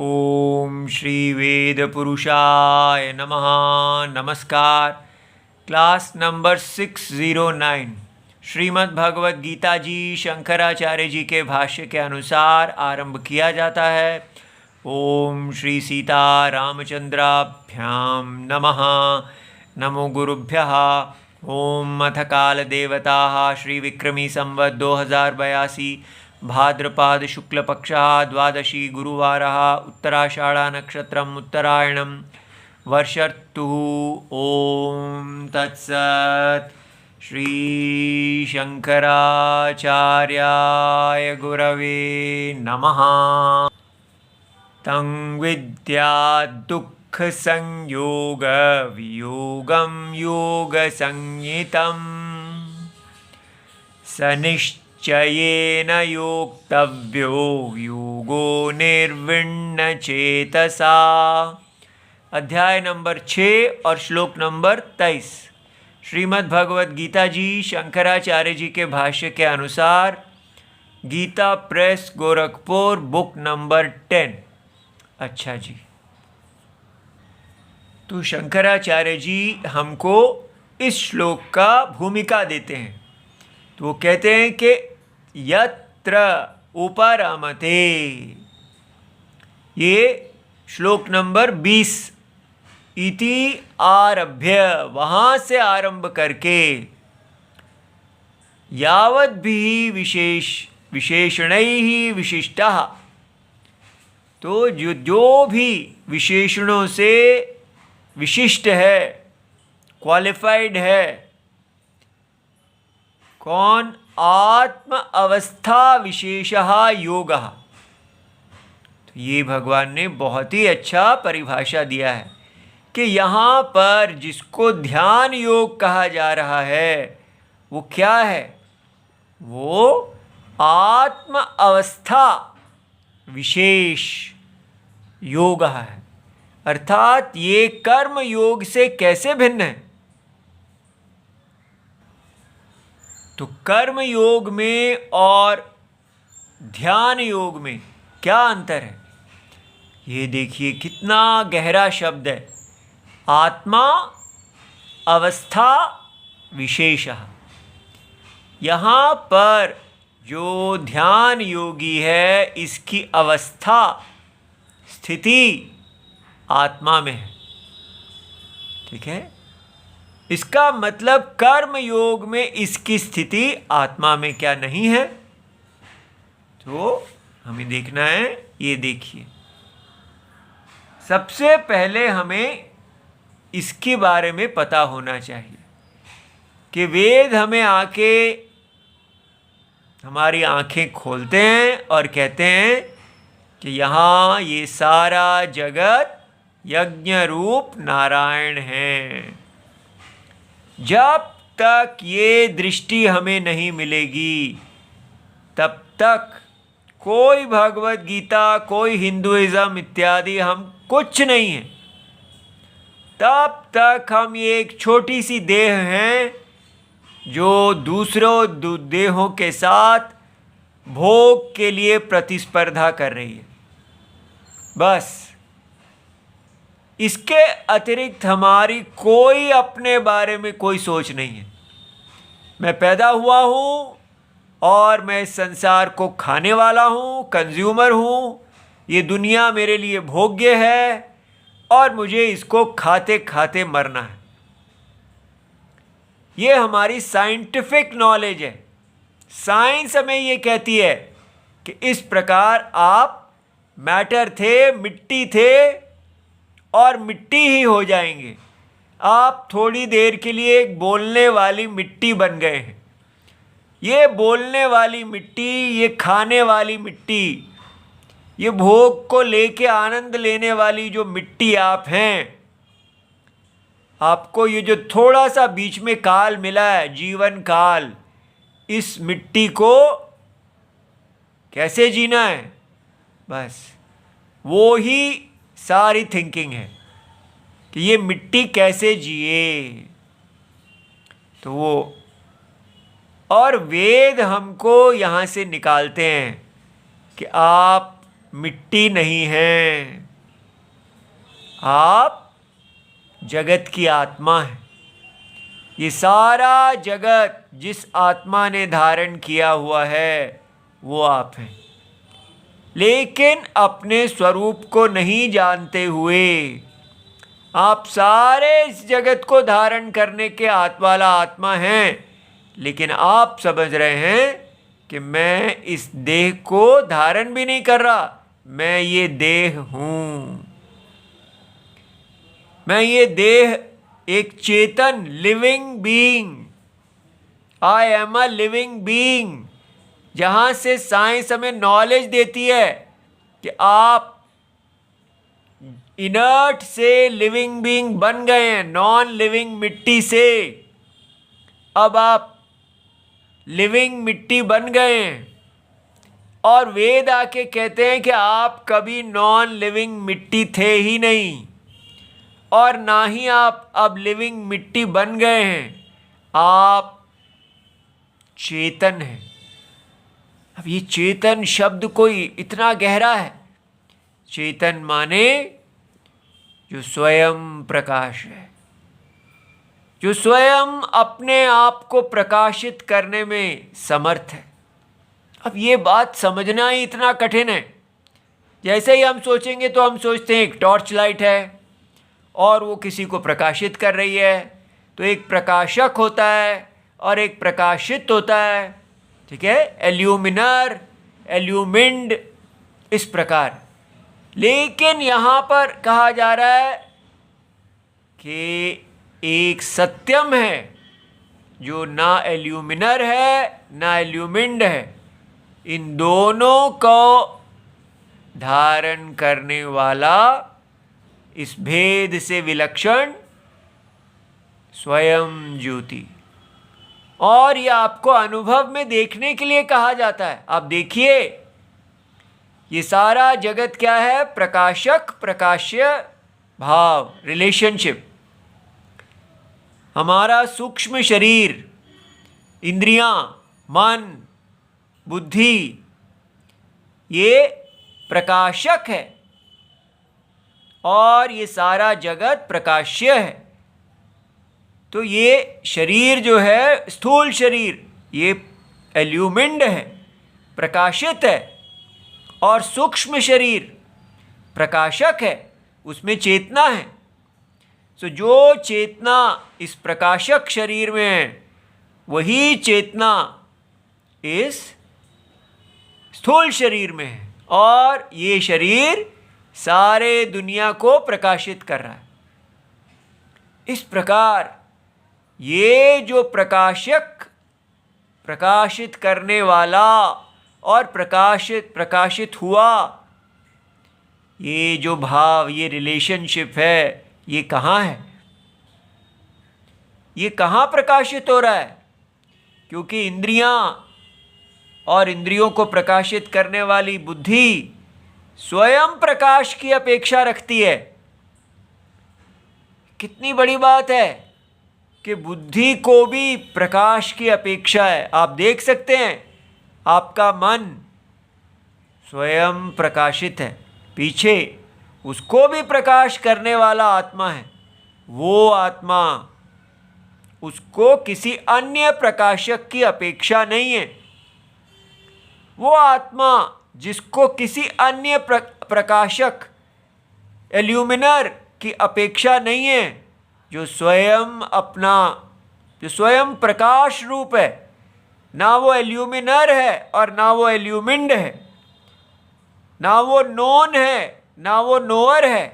ओम श्री वेद पुरुषाय नमः। नमस्कार। क्लास नंबर 609 श्रीमद् भगवद गीता जी शंकराचार्य जी के भाष्य के अनुसार आरंभ किया जाता है। ओम श्री सीता रामचंद्राभ्याम नमः। नमो गुरुभ्यः। ओम अथ काल देवताः श्री विक्रमी संवत् 2082 भाद्रपाद शुक्ल पक्षः द्वादशी गुरुवारः उत्तराषाढ़ा नक्षत्रम् उत्तरायणं वर्षर्तुः। ओम तत्सत्। श्री शंकराचार्याय गुरवे नमः। तं विद्या दुःख संयोग वियोगं योग संज्ञितम् सनिश्चयेन योक्तव्यो योगो निर्विण्ण चेतसा। अध्याय नंबर 6 और श्लोक नंबर 23 श्रीमद् भगवद गीता जी शंकराचार्य जी के भाष्य के अनुसार Gita Press Gorakhpur book number 10। अच्छा जी, तो शंकराचार्य जी हमको इस श्लोक का भूमिका देते हैं। तो वो कहते हैं कि यत्र उपरमते, ये श्लोक नंबर 20 इति आरभ्य, वहाँ से आरंभ करके यावद् भी विशेषणैः विशिष्टः, तो जो भी विशेषणों से विशिष्ट है, क्वालिफाइड है, कौन? आत्म अवस्था विशेषः योगः। तो ये भगवान ने बहुत ही अच्छा परिभाषा दिया है कि यहाँ पर जिसको ध्यान योग कहा जा रहा है वो क्या है? वो आत्म अवस्था विशेष योग है। अर्थात ये कर्म योग से कैसे भिन्न है? तो कर्म योग में और ध्यान योग में क्या अंतर है? ये देखिए कितना गहरा शब्द है। आत्मा अवस्था विशेषः। यहाँ पर जो ध्यान योगी है इसकी अवस्था स्थिति आत्मा में है। ठीक है, इसका मतलब कर्म योग में इसकी स्थिति आत्मा में क्या नहीं है? तो हमें देखना है। ये देखिए, सबसे पहले हमें इसके बारे में पता होना चाहिए कि वेद हमें आके हमारी आंखें खोलते हैं और कहते हैं कि यहाँ ये सारा जगत यज्ञ रूप नारायण है। जब तक ये दृष्टि हमें नहीं मिलेगी तब तक कोई भगवद गीता, कोई हिंदुइज्म इत्यादि हम कुछ नहीं हैं। तब तक हम ये एक छोटी सी देह हैं जो दूसरों देहों के साथ भोग के लिए प्रतिस्पर्धा कर रही है। बस इसके अतिरिक्त हमारी कोई अपने बारे में कोई सोच नहीं है। मैं पैदा हुआ हूँ और मैं इस संसार को खाने वाला हूँ, कंज्यूमर हूँ। ये दुनिया मेरे लिए भोग्य है और मुझे इसको खाते खाते मरना है। ये हमारी साइंटिफिक नॉलेज है। साइंस हमें ये कहती है कि इस प्रकार आप मैटर थे, मिट्टी थे और मिट्टी ही हो जाएंगे। आप थोड़ी देर के लिए एक बोलने वाली मिट्टी बन गए हैं। ये बोलने वाली मिट्टी, ये खाने वाली मिट्टी, ये भोग को लेके आनंद लेने वाली जो मिट्टी आप हैं, आपको ये जो थोड़ा सा बीच में काल मिला है, जीवन काल, इस मिट्टी को कैसे जीना है? बस वो ही सारी थिंकिंग है कि ये मिट्टी कैसे जिए। तो वो और वेद हमको यहाँ से निकालते हैं कि आप मिट्टी नहीं हैं, आप जगत की आत्मा हैं। ये सारा जगत जिस आत्मा ने धारण किया हुआ है वो आप हैं, लेकिन अपने स्वरूप को नहीं जानते हुए आप सारे इस जगत को धारण करने के वाला आत्मा हैं, लेकिन आप समझ रहे हैं कि मैं इस देह को धारण भी नहीं कर रहा, मैं ये देह हूं। मैं ये देह एक चेतन living being, I am a living being, जहां से साइंस हमें नॉलेज देती है कि आप इनर्ट से लिविंग बीइंग बन गए हैं, नॉन लिविंग मिट्टी से अब आप लिविंग मिट्टी बन गए हैं। और वेद आके कहते हैं कि आप कभी नॉन लिविंग मिट्टी थे ही नहीं, और ना ही आप अब लिविंग मिट्टी बन गए हैं, आप चेतन हैं। अब ये चेतन शब्द कोई इतना गहरा है। चेतन माने जो स्वयं प्रकाश है, जो स्वयं अपने आप को प्रकाशित करने में समर्थ है। अब ये बात समझना ही इतना कठिन है। जैसे ही हम सोचेंगे तो हम सोचते हैं एक टॉर्च लाइट है और वो किसी को प्रकाशित कर रही है, तो एक प्रकाशक होता है और एक प्रकाशित होता है, ठीक है, एल्यूमिनर, एल्यूमिंड, इस प्रकार। लेकिन यहाँ पर कहा जा रहा है कि एक सत्यम है जो ना एल्यूमिनर है ना एल्यूमिंड है, इन दोनों को धारण करने वाला इस भेद से विलक्षण स्वयं ज्योति। और यह आपको अनुभव में देखने के लिए कहा जाता है। आप देखिए, ये सारा जगत क्या है? प्रकाशक प्रकाश्य भाव, रिलेशनशिप। हमारा सूक्ष्म शरीर, इंद्रियां, मन, बुद्धि, ये प्रकाशक है और ये सारा जगत प्रकाश्य है। तो ये शरीर जो है, स्थूल शरीर, ये एल्यूमिंड है, प्रकाशित है, और सूक्ष्म शरीर प्रकाशक है, उसमें चेतना है। तो जो चेतना इस प्रकाशक शरीर में है, वही चेतना इस स्थूल शरीर में है, और ये शरीर सारे दुनिया को प्रकाशित कर रहा है। इस प्रकार ये जो प्रकाशक, प्रकाशित करने वाला और प्रकाशित हुआ, ये जो भाव, ये रिलेशनशिप है, ये कहाँ है? ये कहाँ प्रकाशित हो रहा है? क्योंकि इंद्रियां और इंद्रियों को प्रकाशित करने वाली बुद्धि स्वयं प्रकाश की अपेक्षा रखती है। कितनी बड़ी बात है कि बुद्धि को भी प्रकाश की अपेक्षा है। आप देख सकते हैं, आपका मन स्वयं प्रकाशित है, पीछे उसको भी प्रकाश करने वाला आत्मा है। वो आत्मा, उसको किसी अन्य प्रकाशक की अपेक्षा नहीं है। वो आत्मा जिसको किसी अन्य प्रकाशक, एल्यूमिनर की अपेक्षा नहीं है, जो स्वयं अपना, जो स्वयं प्रकाश रूप है, ना वो एल्यूमिनर है और ना वो एल्यूमिंड है, ना वो नोन है ना वो नोअर है,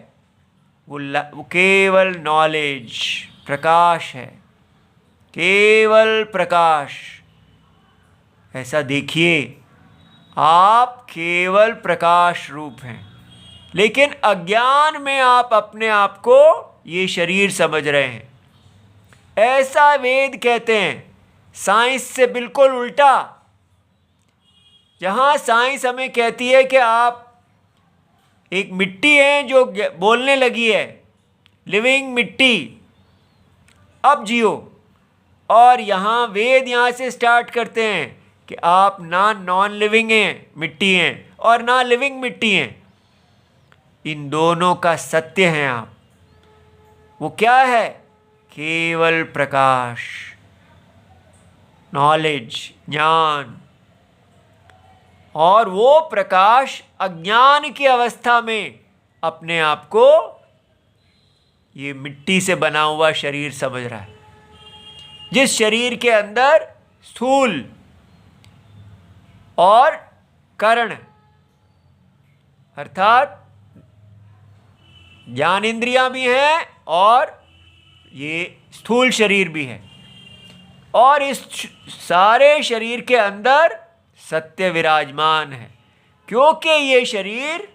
वो केवल नॉलेज, प्रकाश है, केवल प्रकाश। ऐसा देखिए, आप केवल प्रकाश रूप हैं, लेकिन अज्ञान में आप अपने आप को ये शरीर समझ रहे हैं। ऐसा वेद कहते हैं, साइंस से बिल्कुल उल्टा। जहाँ साइंस हमें कहती है कि आप एक मिट्टी है जो बोलने लगी है, लिविंग मिट्टी, अब जियो, और यहाँ वेद यहाँ से स्टार्ट करते हैं कि आप नॉन लिविंग हैं, मिट्टी हैं, और ना लिविंग मिट्टी हैं। इन दोनों का सत्य हैं आप। वो क्या है? केवल प्रकाश, नॉलेज, ज्ञान। और वो प्रकाश अज्ञान की अवस्था में अपने आप को ये मिट्टी से बना हुआ शरीर समझ रहा है, जिस शरीर के अंदर स्थूल और कर्ण अर्थात ज्ञानेंद्रियां भी हैं और ये स्थूल शरीर भी है। और इस सारे शरीर के अंदर सत्य विराजमान है, क्योंकि ये शरीर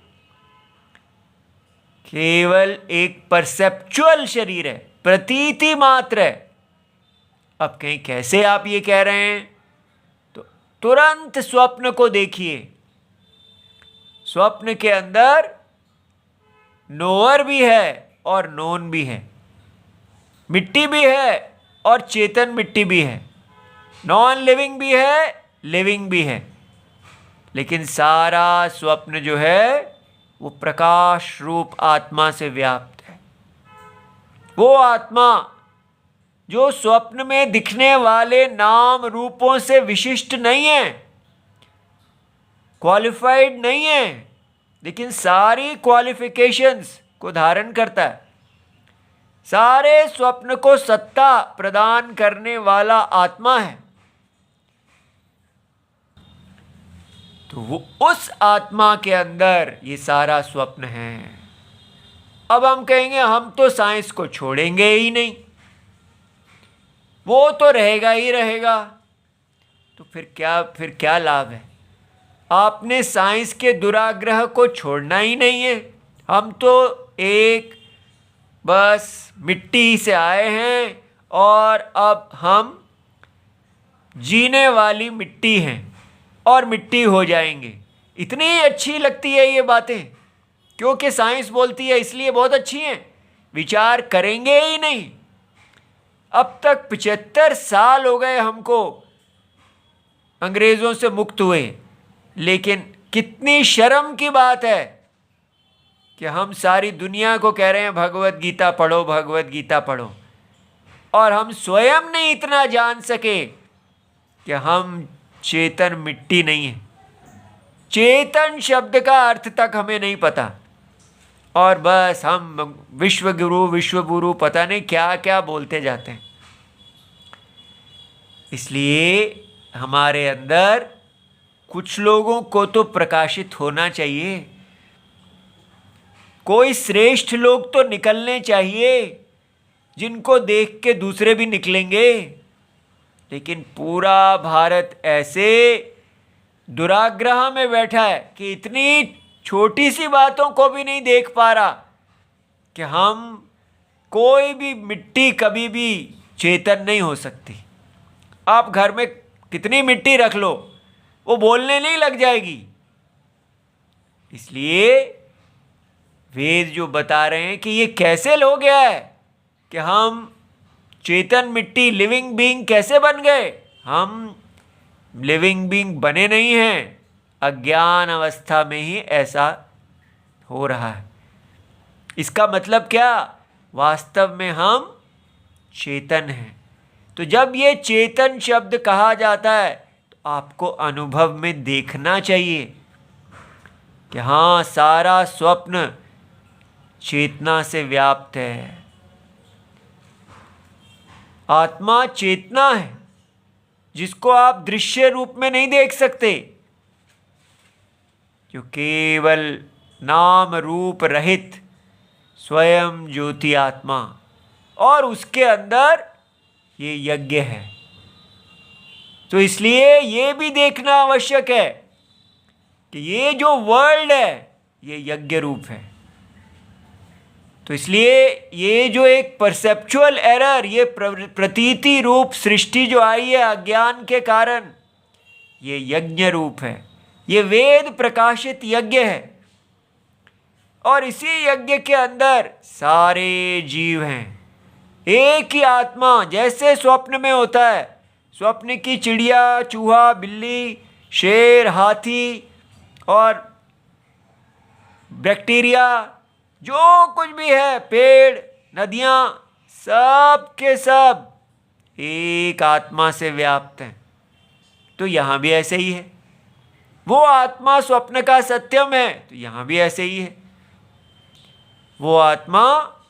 केवल एक परसेप्चुअल शरीर है, प्रतीति मात्र है। अब कहीं कैसे आप ये कह रहे हैं? तो तुरंत स्वप्न को देखिए। स्वप्न के अंदर नोअर भी है और नोन भी है, मिट्टी भी है और चेतन मिट्टी भी है, नॉन लिविंग भी है, लिविंग भी है। लेकिन सारा स्वप्न जो है वो प्रकाश रूप आत्मा से व्याप्त है। वो आत्मा जो स्वप्न में दिखने वाले नाम रूपों से विशिष्ट नहीं है, क्वालिफाइड नहीं है, लेकिन सारी क्वालिफिकेशंस को धारण करता है। सारे स्वप्न को सत्ता प्रदान करने वाला आत्मा है। तो वो उस आत्मा के अंदर ये सारा स्वप्न है। अब हम कहेंगे हम तो साइंस को छोड़ेंगे ही नहीं, वो तो रहेगा ही रहेगा। तो फिर क्या लाभ है? आपने साइंस के दुराग्रह को छोड़ना ही नहीं है। हम तो एक बस मिट्टी से आए हैं और अब हम जीने वाली मिट्टी हैं और मिट्टी हो जाएंगे। इतनी अच्छी लगती है ये बातें, क्योंकि साइंस बोलती है इसलिए बहुत अच्छी हैं। विचार करेंगे ही नहीं। अब तक 75 साल हो गए हमको अंग्रेज़ों से मुक्त हुए, लेकिन कितनी शर्म की बात है कि हम सारी दुनिया को कह रहे हैं भगवत गीता पढ़ो, भगवत गीता पढ़ो, और हम स्वयं नहीं इतना जान सके कि हम चेतन मिट्टी नहीं है। चेतन शब्द का अर्थ तक हमें नहीं पता, और बस हम विश्व गुरु पता नहीं क्या क्या बोलते जाते हैं। इसलिए हमारे अंदर कुछ लोगों को तो प्रकाशित होना चाहिए, कोई श्रेष्ठ लोग तो निकलने चाहिए जिनको देख के दूसरे भी निकलेंगे। लेकिन पूरा भारत ऐसे दुराग्रह में बैठा है कि इतनी छोटी सी बातों को भी नहीं देख पा रहा कि हम कोई भी मिट्टी कभी भी चेतन नहीं हो सकती। आप घर में कितनी मिट्टी रख लो, वो बोलने नहीं लग जाएगी। इसलिए वेद जो बता रहे हैं कि ये कैसे हो गया है कि हम चेतन मिट्टी लिविंग बीइंग कैसे बन गए। हम लिविंग बीइंग बने नहीं हैं, अज्ञान अवस्था में ही ऐसा हो रहा है। इसका मतलब क्या? वास्तव में हम चेतन हैं। तो जब ये चेतन शब्द कहा जाता है तो आपको अनुभव में देखना चाहिए कि हाँ, सारा स्वप्न चेतना से व्याप्त है। आत्मा चेतना है जिसको आप दृश्य रूप में नहीं देख सकते, जो केवल नाम रूप रहित स्वयं ज्योति आत्मा, और उसके अंदर ये यज्ञ है। तो इसलिए ये भी देखना आवश्यक है कि ये जो वर्ल्ड है ये यज्ञ रूप है। तो इसलिए ये जो एक परसेप्चुअल एरर, ये प्रतीति रूप सृष्टि जो आई है अज्ञान के कारण, ये यज्ञ रूप है। ये वेद प्रकाशित यज्ञ है, और इसी यज्ञ के अंदर सारे जीव हैं। एक ही आत्मा, जैसे स्वप्न में होता है, स्वप्न की चिड़िया, चूहा, बिल्ली, शेर, हाथी और बैक्टीरिया, जो कुछ भी है, पेड़, नदियां, सब के सब एक आत्मा से व्याप्त हैं। तो यहां भी ऐसे ही है। वो आत्मा स्वप्न का सत्यम है, तो यहां भी ऐसे ही है। वो आत्मा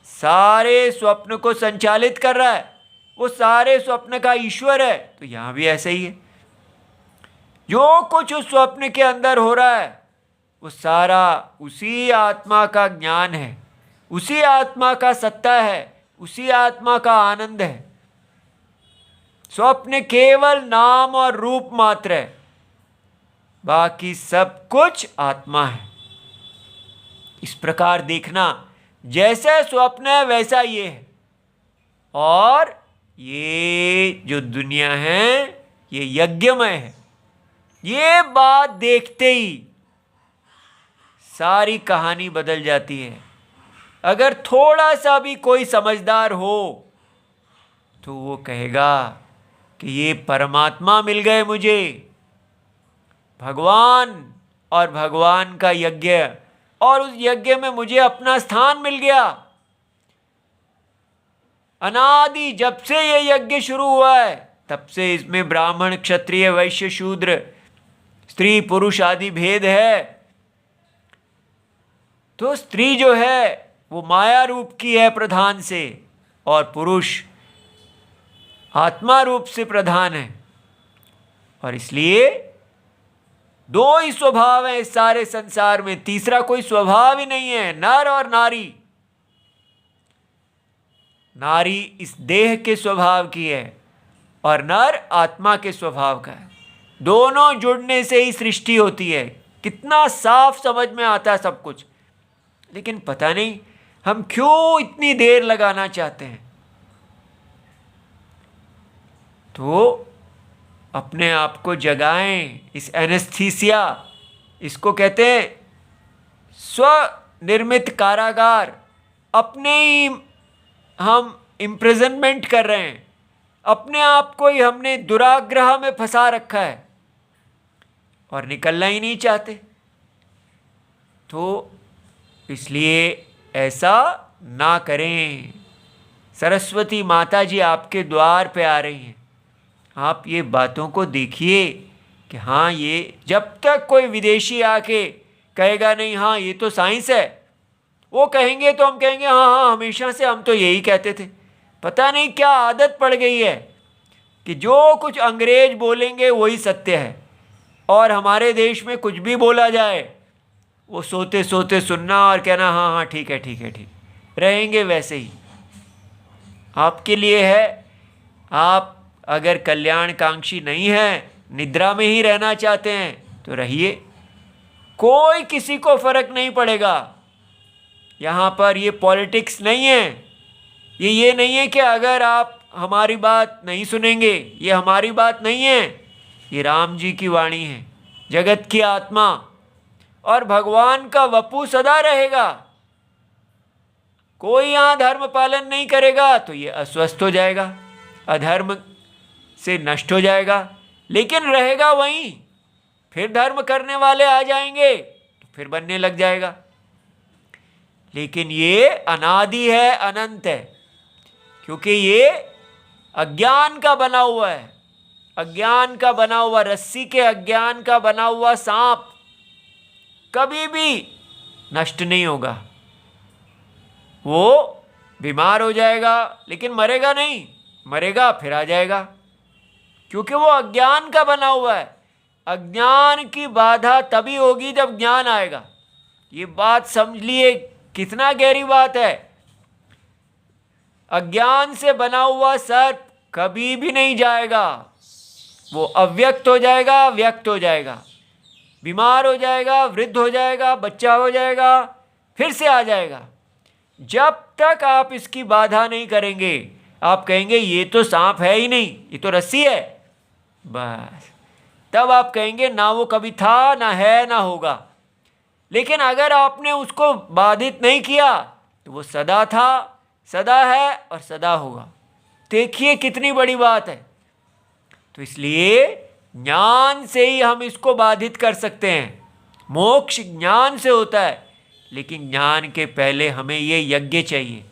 सारे स्वप्न को संचालित कर रहा है, वो सारे स्वप्न का ईश्वर है, तो यहां भी ऐसे ही है। जो कुछ उस स्वप्न के अंदर हो रहा है वो सारा उसी आत्मा का ज्ञान है, उसी आत्मा का सत्ता है, उसी आत्मा का आनंद है। स्वप्न केवल नाम और रूप मात्र है, बाकी सब कुछ आत्मा है। इस प्रकार देखना, जैसे स्वप्न है वैसा ये है। और ये जो दुनिया है ये यज्ञमय है। ये बात देखते ही सारी कहानी बदल जाती है। अगर थोड़ा सा भी कोई समझदार हो तो वो कहेगा कि ये परमात्मा मिल गए मुझे, भगवान और भगवान का यज्ञ, और उस यज्ञ में मुझे अपना स्थान मिल गया। अनादि जब से ये यज्ञ शुरू हुआ है तब से इसमें ब्राह्मण, क्षत्रिय, वैश्य, शूद्र, स्त्री, पुरुष आदि भेद है। तो स्त्री जो है वो माया रूप की है प्रधान से, और पुरुष आत्मा रूप से प्रधान है। और इसलिए दो ही स्वभाव है इस सारे संसार में, तीसरा कोई स्वभाव ही नहीं है। नर और नारी। नारी इस देह के स्वभाव की है और नर आत्मा के स्वभाव का है। दोनों जुड़ने से ही सृष्टि होती है। कितना साफ समझ में आता है सब कुछ, लेकिन पता नहीं हम क्यों इतनी देर लगाना चाहते हैं। तो अपने आप को जगाएं। इस एनेस्थीसिया, इसको कहते हैं स्वनिर्मित कारागार। अपने ही हम इम्प्रिजनमेंट कर रहे हैं, अपने आप को ही हमने दुराग्रह में फंसा रखा है और निकलना ही नहीं चाहते। तो इसलिए ऐसा ना करें। सरस्वती माता जी आपके द्वार पे आ रही हैं। आप ये बातों को देखिए कि हाँ, ये जब तक कोई विदेशी आके कहेगा नहीं हाँ ये तो साइंस है, वो कहेंगे तो हम कहेंगे हाँ हाँ हमेशा से हम तो यही कहते थे। पता नहीं क्या आदत पड़ गई है कि जो कुछ अंग्रेज बोलेंगे वही सत्य है, और हमारे देश में कुछ भी बोला जाए वो सोते सोते सुनना और कहना हाँ हाँ ठीक है ठीक है ठीक, रहेंगे वैसे ही। आपके लिए है, आप अगर कल्याणकांक्षी नहीं हैं, निद्रा में ही रहना चाहते हैं तो रहिए, कोई किसी को फर्क नहीं पड़ेगा। यहाँ पर ये पॉलिटिक्स नहीं है, ये नहीं है कि अगर आप हमारी बात नहीं सुनेंगे, ये हमारी बात नहीं है, ये राम जी की वाणी है, जगत की आत्मा और भगवान का वपु सदा रहेगा। कोई यहाँ धर्म पालन नहीं करेगा तो ये अस्वस्थ हो जाएगा, अधर्म से नष्ट हो जाएगा, लेकिन रहेगा वहीं। फिर धर्म करने वाले आ जाएंगे तो फिर बनने लग जाएगा। लेकिन ये अनादि है, अनंत है, क्योंकि ये अज्ञान का बना हुआ है। अज्ञान का बना हुआ, रस्सी के अज्ञान का बना हुआ सांप कभी भी नष्ट नहीं होगा। वो बीमार हो जाएगा लेकिन मरेगा नहीं, मरेगा फिर आ जाएगा, क्योंकि वो अज्ञान का बना हुआ है। अज्ञान की बाधा तभी होगी जब ज्ञान आएगा। ये बात समझ लिए, कितना गहरी बात है। अज्ञान से बना हुआ सर्प कभी भी नहीं जाएगा, वो अव्यक्त हो जाएगा, व्यक्त हो जाएगा, बीमार हो जाएगा, वृद्ध हो जाएगा, बच्चा हो जाएगा, फिर से आ जाएगा। जब तक आप इसकी बाधा नहीं करेंगे, आप कहेंगे ये तो सांप है ही नहीं, ये तो रस्सी है, बस तब आप कहेंगे ना वो कभी था, ना है, ना होगा। लेकिन अगर आपने उसको बाधित नहीं किया तो वो सदा था, सदा है और सदा होगा। देखिए कितनी बड़ी बात है। तो इसलिए ज्ञान से ही हम इसको बाधित कर सकते हैं। मोक्ष ज्ञान से होता है, लेकिन ज्ञान के पहले हमें ये यज्ञ चाहिए।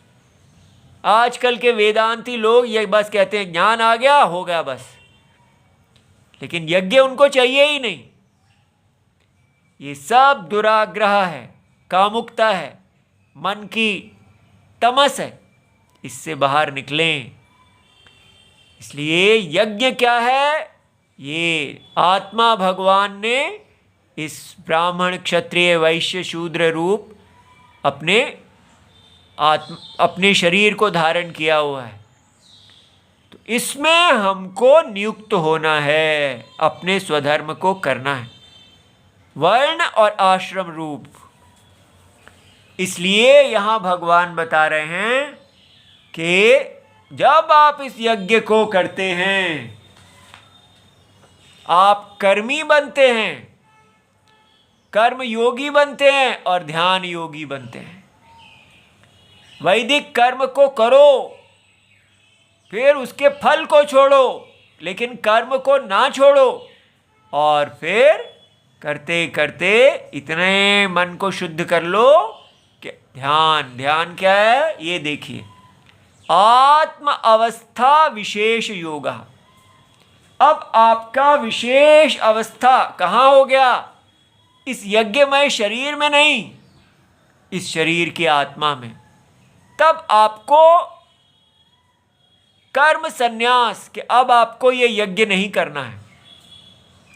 आजकल के वेदांती लोग ये बस कहते हैं ज्ञान आ गया हो गया बस, लेकिन यज्ञ उनको चाहिए ही नहीं। ये सब दुराग्रह है, कामुकता है, मन की तमस है, इससे बाहर निकलें। इसलिए यज्ञ क्या है? ये आत्मा भगवान ने इस ब्राह्मण क्षत्रिय वैश्य शूद्र रूप अपने शरीर को धारण किया हुआ है। तो इसमें हमको नियुक्त होना है, अपने स्वधर्म को करना है, वर्ण और आश्रम रूप। इसलिए यहां भगवान बता रहे हैं कि जब आप इस यज्ञ को करते हैं आप कर्मी बनते हैं, कर्म योगी बनते हैं और ध्यान योगी बनते हैं। वैदिक कर्म को करो, फिर उसके फल को छोड़ो, लेकिन कर्म को ना छोड़ो, और फिर करते करते इतने मन को शुद्ध कर लो कि ध्यान क्या है ये देखिए, आत्म अवस्था विशेष योगा। अब आपका विशेष अवस्था कहाँ हो गया? इस यज्ञमय शरीर में नहीं, इस शरीर की आत्मा में। तब आपको कर्म संन्यास कि अब आपको ये यज्ञ नहीं करना है,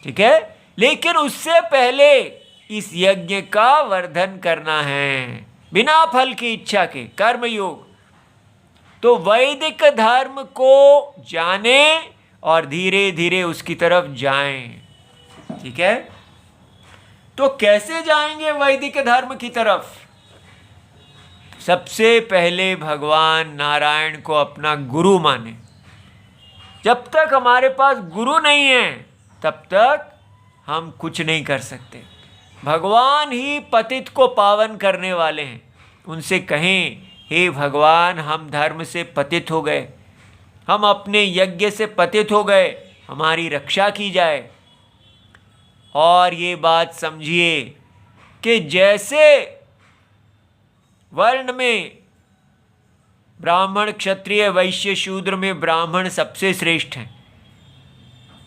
ठीक है, लेकिन उससे पहले इस यज्ञ का वर्धन करना है बिना फल की इच्छा के, कर्म योग। तो वैदिक धर्म को जाने और धीरे धीरे उसकी तरफ जाएं, ठीक है। तो कैसे जाएंगे वैदिक धर्म की तरफ? सबसे पहले भगवान नारायण को अपना गुरु माने। जब तक हमारे पास गुरु नहीं है तब तक हम कुछ नहीं कर सकते। भगवान ही पतित को पावन करने वाले हैं। उनसे कहें, हे भगवान, हम धर्म से पतित हो गए, हम अपने यज्ञ से पतित हो गए, हमारी रक्षा की जाए। और ये बात समझिए कि जैसे वर्ण में ब्राह्मण क्षत्रिय वैश्य शूद्र में ब्राह्मण सबसे श्रेष्ठ हैं,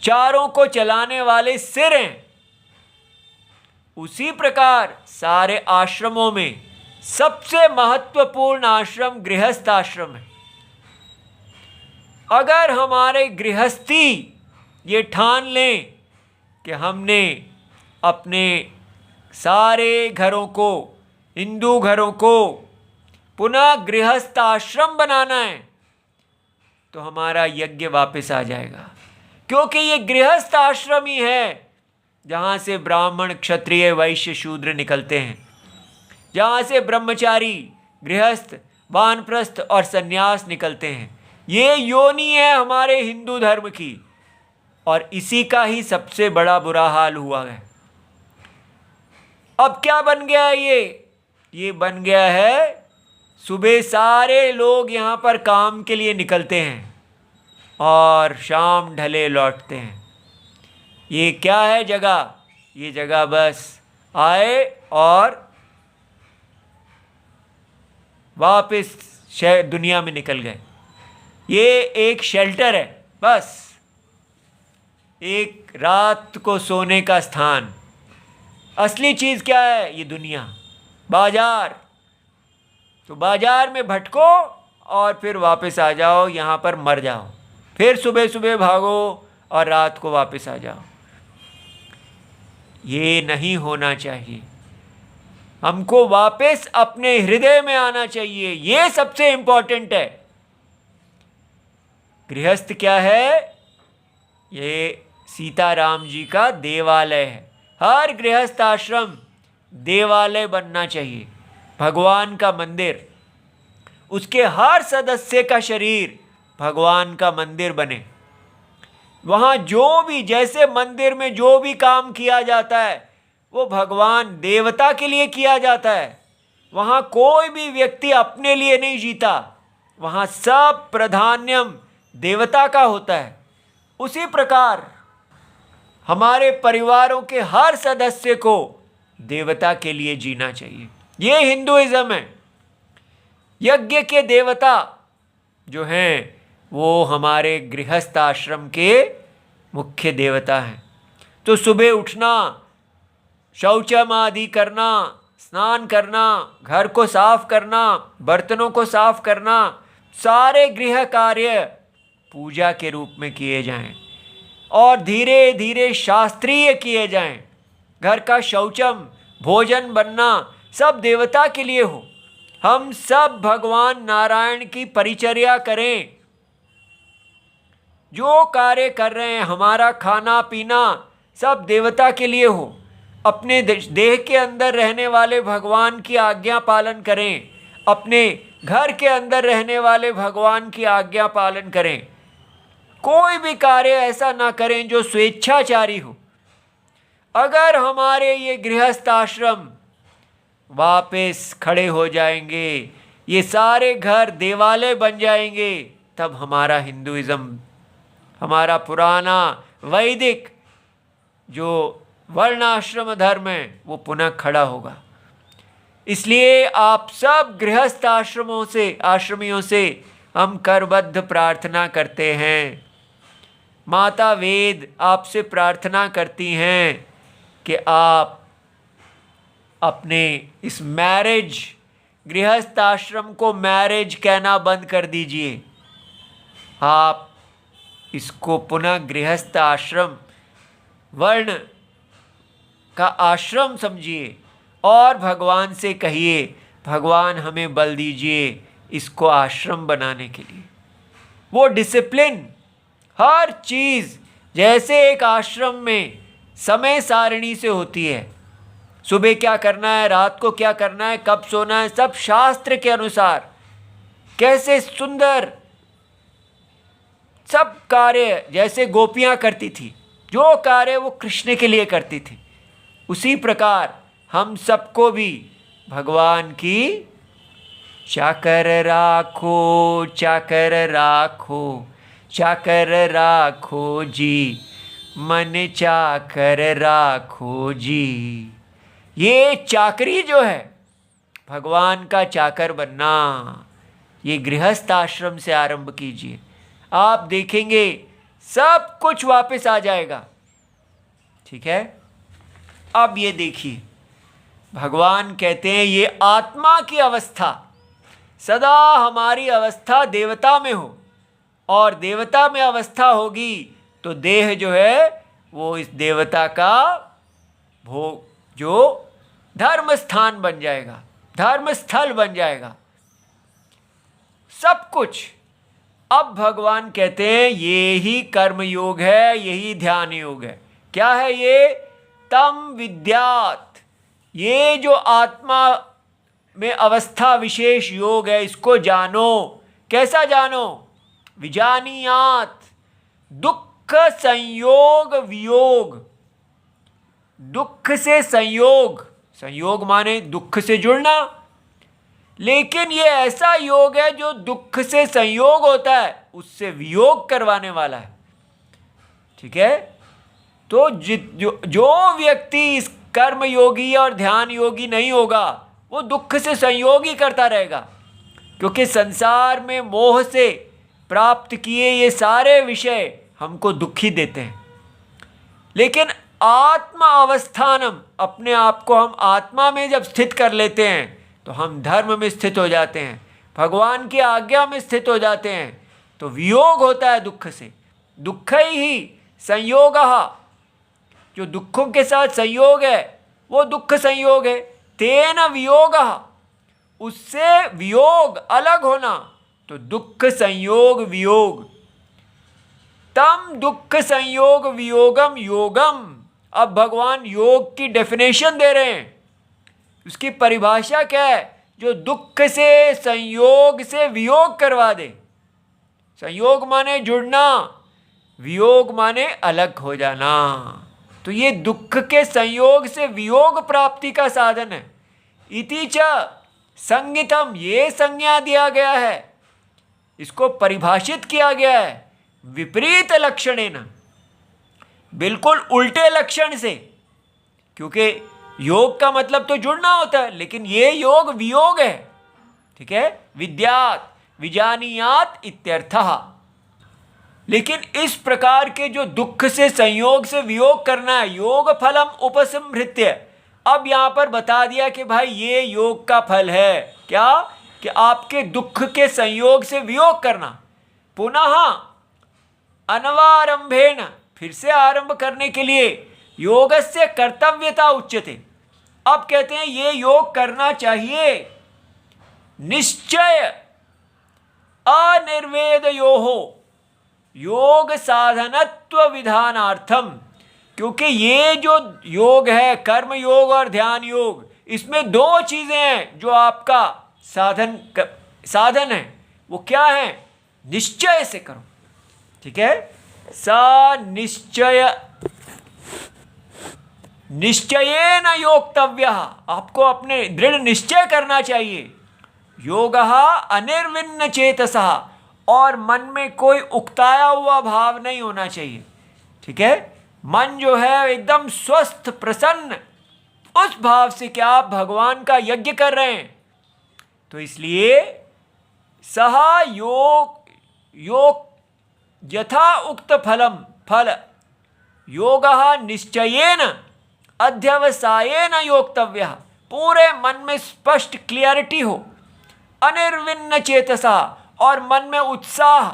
चारों को चलाने वाले सिर हैं, उसी प्रकार सारे आश्रमों में सबसे महत्वपूर्ण आश्रम गृहस्थ आश्रम है। अगर हमारे गृहस्थी ये ठान लें कि हमने अपने सारे घरों को, हिंदू घरों को पुनः गृहस्थ आश्रम बनाना है, तो हमारा यज्ञ वापस आ जाएगा। क्योंकि ये गृहस्थ आश्रम ही है जहाँ से ब्राह्मण क्षत्रिय वैश्य शूद्र निकलते हैं, जहाँ से ब्रह्मचारी गृहस्थ वानप्रस्थ और सन्यास निकलते हैं। ये योनि है हमारे हिंदू धर्म की, और इसी का ही सबसे बड़ा बुरा हाल हुआ है। अब क्या बन गया है? ये बन गया है, सुबह सारे लोग यहाँ पर काम के लिए निकलते हैं और शाम ढले लौटते हैं। ये क्या है जगह? ये जगह बस आए और वापस दुनिया में निकल गए। ये एक शेल्टर है, बस एक रात को सोने का स्थान। असली चीज़ क्या है? ये दुनिया, बाजार। तो बाजार में भटको और फिर वापस आ जाओ, यहाँ पर मर जाओ, फिर सुबह सुबह भागो और रात को वापस आ जाओ। ये नहीं होना चाहिए। हमको वापस अपने हृदय में आना चाहिए, ये सबसे इंपॉर्टेंट है। गृहस्थ क्या है? ये सीताराम जी का देवालय है। हर गृहस्थ आश्रम देवालय बनना चाहिए, भगवान का मंदिर। उसके हर सदस्य का शरीर भगवान का मंदिर बने। वहाँ जो भी, जैसे मंदिर में जो भी काम किया जाता है वो भगवान देवता के लिए किया जाता है। वहाँ कोई भी व्यक्ति अपने लिए नहीं जीता, वहाँ सब प्राधान्यम देवता का होता है। उसी प्रकार हमारे परिवारों के हर सदस्य को देवता के लिए जीना चाहिए। ये हिंदुइज्म है। यज्ञ के देवता जो हैं वो हमारे गृहस्थ आश्रम के मुख्य देवता हैं। तो सुबह उठना, शौचम आदि करना, स्नान करना, घर को साफ करना, बर्तनों को साफ करना, सारे गृह कार्य पूजा के रूप में किए जाएं और धीरे धीरे शास्त्रीय किए जाएं। घर का शौचम, भोजन बनना सब देवता के लिए हो। हम सब भगवान नारायण की परिचर्या करें। जो कार्य कर रहे हैं, हमारा खाना पीना सब देवता के लिए हो। अपने देह के अंदर रहने वाले भगवान की आज्ञा पालन करें। अपने घर के अंदर रहने वाले भगवान की आज्ञा पालन करें। कोई भी कार्य ऐसा ना करें जो स्वेच्छाचारी हो। अगर हमारे ये गृहस्थ आश्रम वापस खड़े हो जाएंगे, ये सारे घर देवालय बन जाएंगे, तब हमारा हिंदुइज्म, हमारा पुराना वैदिक जो वर्णाश्रम धर्म है वो पुनः खड़ा होगा। इसलिए आप सब गृहस्थ आश्रमियों से हम करबद्ध प्रार्थना करते हैं। माता वेद आपसे प्रार्थना करती हैं कि आप अपने इस मैरिज, गृहस्थ आश्रम को मैरिज कहना बंद कर दीजिए। आप इसको पुनः गृहस्थ आश्रम, वर्ण का आश्रम समझिए और भगवान से कहिए, भगवान हमें बल दीजिए इसको आश्रम बनाने के लिए। वो डिसिप्लिन, हर चीज़ जैसे एक आश्रम में समय सारणी से होती है, सुबह क्या करना है, रात को क्या करना है, कब सोना है, सब शास्त्र के अनुसार कैसे सुंदर सब कार्य जैसे गोपियाँ करती थी, जो कार्य वो कृष्ण के लिए करती थी, उसी प्रकार हम सबको भी भगवान की चाकर राखो, चाकर राखो, चाकर राखो जी, मन चाकर राखो जी। ये चाकरी जो है, भगवान का चाकर बनना, ये गृहस्थ आश्रम से आरंभ कीजिए। आप देखेंगे सब कुछ वापस आ जाएगा। ठीक है। अब ये देखिए, भगवान कहते हैं ये आत्मा की अवस्था, सदा हमारी अवस्था देवता में हो, और देवता में अवस्था होगी तो देह जो है वो इस देवता का भोग, जो धर्म स्थान बन जाएगा, धर्म स्थल बन जाएगा, सब कुछ। अब भगवान कहते हैं ये ही कर्म योग है, यही ध्यान योग है। क्या है ये? तम विद्यात। ये जो आत्मा में अवस्था विशेष योग है, इसको जानो। कैसा जानो? विजानियात दुख संयोग वियोग। दुख से संयोग, संयोग माने दुख से जुड़ना, लेकिन ये ऐसा योग है जो दुख से संयोग होता है उससे वियोग करवाने वाला है। ठीक है। तो जो व्यक्ति इस कर्म योगी और ध्यान योगी नहीं होगा वो दुख से संयोग ही करता रहेगा, क्योंकि संसार में मोह से प्राप्त किए ये सारे विषय हमको दुखी देते हैं। लेकिन आत्मा अवस्थानम, अपने आप को हम आत्मा में जब स्थित कर लेते हैं तो हम धर्म में स्थित हो जाते हैं, भगवान की आज्ञा में स्थित हो जाते हैं, तो वियोग होता है दुख से। दुख ही संयोगः, जो दुखों के साथ संयोग है वो दुख संयोग है। तेन वियोगः, उससे वियोग अलग होना, तो दुख संयोग वियोग। तम दुख संयोग वियोगम योगम। अब भगवान योग की डेफिनेशन दे रहे हैं, उसकी परिभाषा क्या है? जो दुख से संयोग से वियोग करवा दे। संयोग माने जुड़ना, वियोग माने अलग हो जाना। तो ये दुख के संयोग से वियोग प्राप्ति का साधन है। इति च संज्ञितम, ये संज्ञा दिया गया है, इसको परिभाषित किया गया है विपरीत लक्षणेन, बिल्कुल उल्टे लक्षण से। क्योंकि योग का मतलब तो जुड़ना होता है, लेकिन ये योग वियोग है। ठीक है, विद्यात विजानीयात इत्यर्थः। लेकिन इस प्रकार के जो दुख से संयोग से वियोग करना है, योग फलम उपसंहृत्य, अब यहां पर बता दिया कि भाई ये योग का फल है। क्या? कि आपके दुख के संयोग से वियोग करना। पुनः अनवारंभेन, फिर से आरंभ करने के लिए योगस्य कर्तव्यता उच्यते। अब कहते हैं ये योग करना चाहिए निश्चय अनिर्वेदयोः योग साधनत्व विधानार्थम। क्योंकि ये जो योग है, कर्म योग और ध्यान योग, इसमें दो चीजें हैं जो आपका साधन है। वो क्या है? निश्चय से करो। ठीक है, सा निश्चयेन योक्तव्य, आपको अपने दृढ़ निश्चय करना चाहिए। योगः अनिर्विन्न चेतसः, और मन में कोई उकताया हुआ भाव नहीं होना चाहिए। ठीक है, मन जो है एकदम स्वस्थ प्रसन्न, उस भाव से क्या आप भगवान का यज्ञ कर रहे हैं। तो इसलिए सह योग यथा उक्त फल योगः निश्चयेन अध्यवसायेन योक्तव्यः, पूरे मन में स्पष्ट क्लियरिटी हो, अनिर्विन्न चेतसा, और मन में उत्साह,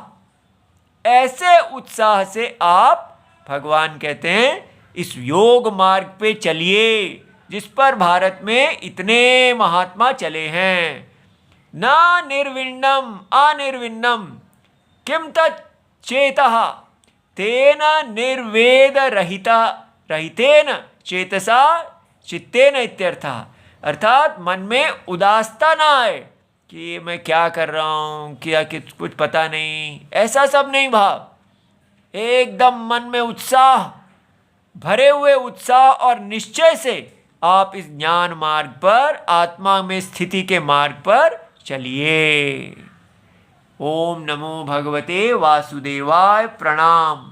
ऐसे उत्साह से आप, भगवान कहते हैं, इस योग मार्ग पे चलिए जिस पर भारत में इतने महात्मा चले हैं। न निर्विण्णम अनिर्विण्णम किम तच्चेतः तेन निर्वेद रहितेन चेतसा चित्तेन इत्यर्थः। अर्थात मन में उदासता ना आए कि मैं क्या कर रहा हूँ, क्या कुछ पता नहीं, ऐसा सब नहीं भाव। एकदम मन में उत्साह, भरे हुए उत्साह और निश्चय से आप इस ज्ञान मार्ग पर, आत्मा में स्थिति के मार्ग पर चलिए। ओम नमो भगवते वासुदेवाय। प्रणाम।